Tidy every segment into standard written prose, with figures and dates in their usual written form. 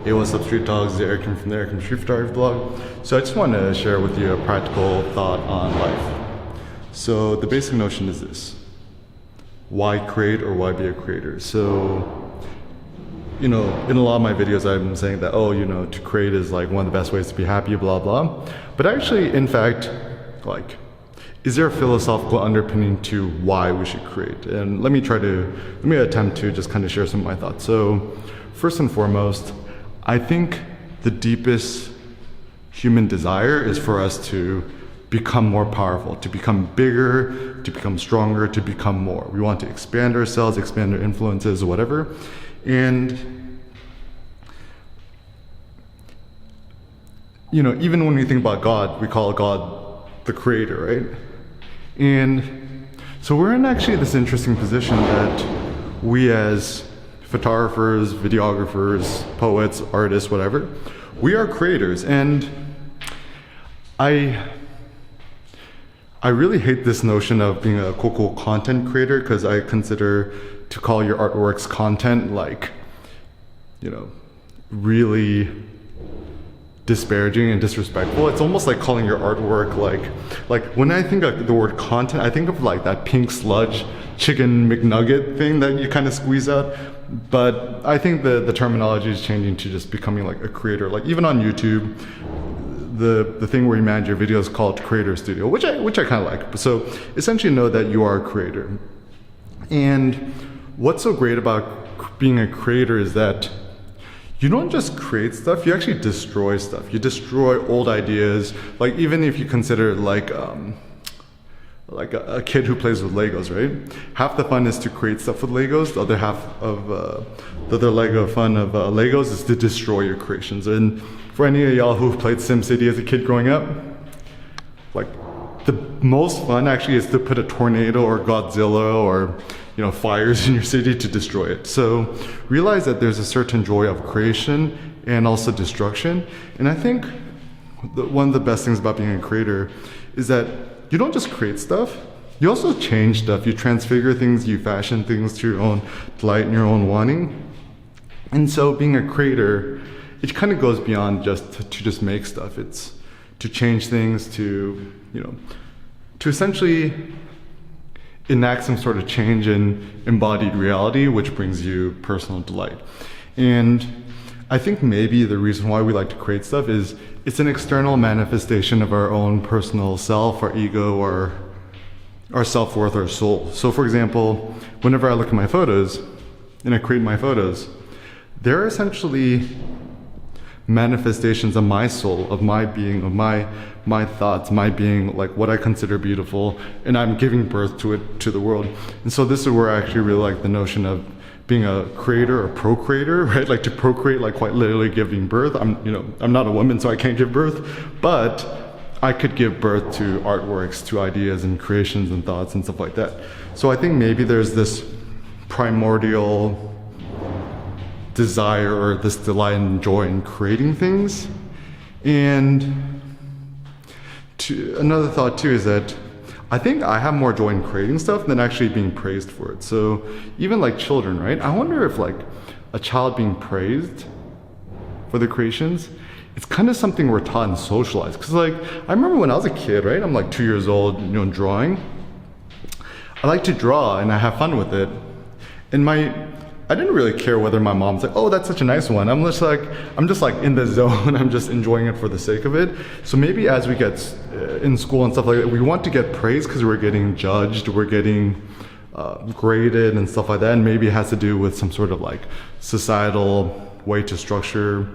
Hey, what's up, Street Dogs? This is Eric from the Eric from Street Photography blog. So I just want to share with you a practical thought on life. So the basic notion is this: why create or why be a creator? So, in a lot of my videos, I'm saying that, to create is like one of the best ways to be happy, blah, blah. But actually, in fact, is there a philosophical underpinning to why we should create? And let me attempt to just kind of share some of my thoughts. So first and foremost, I think the deepest human desire is for us to become more powerful, to become bigger, to become stronger, to become more. We want to expand ourselves, expand our influences, whatever. And even when we think about God, we call God the creator, right? And so we're in actually this interesting position that we as photographers, videographers, poets, artists, whatever, we are creators. And I really hate this notion of being a quote content creator, because I consider to call your artworks content really disparaging and disrespectful. It's almost like calling your artwork like when I think of the word content, I think of like that pink sludge chicken McNugget thing that you kind of squeeze out. But I think the terminology is changing to just becoming like a creator. Like even on YouTube, the thing where you manage your videos is called Creator Studio, which I kind of like. So essentially know that you are a creator. And what's so great about being a creator is that you don't just create stuff, you actually destroy stuff. You destroy old ideas. Like even if you consider like a kid who plays with Legos, right? Half the fun is to create stuff with Legos. The other half of the other leg of fun of Legos is to destroy your creations. And for any of y'all who've played SimCity as a kid growing up, like the most fun actually is to put a tornado or Godzilla or fires in your city to destroy it. So realize that there's a certain joy of creation and also destruction. And I think one of the best things about being a creator is that you don't just create stuff, you also change stuff. You transfigure things, you fashion things to your own delight and your own wanting. And so being a creator, it kind of goes beyond just to make stuff. It's to change things, to essentially enact some sort of change in embodied reality, which brings you personal delight. And I think maybe the reason why we like to create stuff is it's an external manifestation of our own personal self, our ego, or our self-worth, our soul. So for example, whenever I look at my photos and I create my photos, they're essentially manifestations of my soul, of my being, of my thoughts, my being, like what I consider beautiful, and I'm giving birth to it, to the world. And so this is where I actually really like the notion of being a creator or procreator, right? Like to procreate, like quite literally giving birth. I'm not a woman, so I can't give birth, but I could give birth to artworks, to ideas and creations and thoughts and stuff like that. So I think maybe there's this primordial desire or this delight and joy in creating things. And another thought too is that I think I have more joy in creating stuff than actually being praised for it. So even like children, right? I wonder if like a child being praised for their creations, it's kind of something we're taught and socialized. Because like, I remember when I was a kid, right? I'm like 2 years old, drawing. I like to draw and I have fun with it. And I didn't really care whether my mom's like, oh, that's such a nice one. I'm just like in the zone. I'm just enjoying it for the sake of it. So maybe as we get in school and stuff like that, we want to get praised because we're getting judged, we're getting graded and stuff like that. And maybe it has to do with some sort of like societal way to structure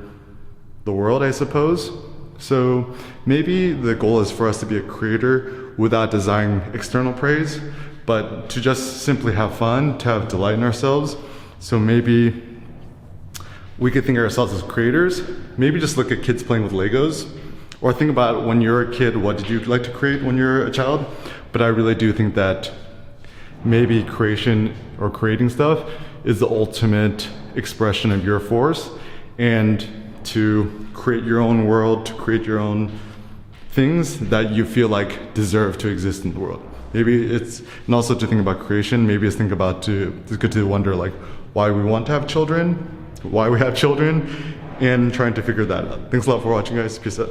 the world, I suppose. So maybe the goal is for us to be a creator without desiring external praise, but to just simply have fun, to have delight in ourselves. So maybe we could think of ourselves as creators. Maybe just look at kids playing with Legos, or think about when you're a kid, what did you like to create when you're a child? But I really do think that maybe creation or creating stuff is the ultimate expression of your force, and to create your own world, to create your own things that you feel like deserve to exist in the world. Maybe it's, and also to think about creation, maybe it's good to wonder like why we want to have children, why we have children, and trying to figure that out. Thanks a lot for watching, guys. Peace out.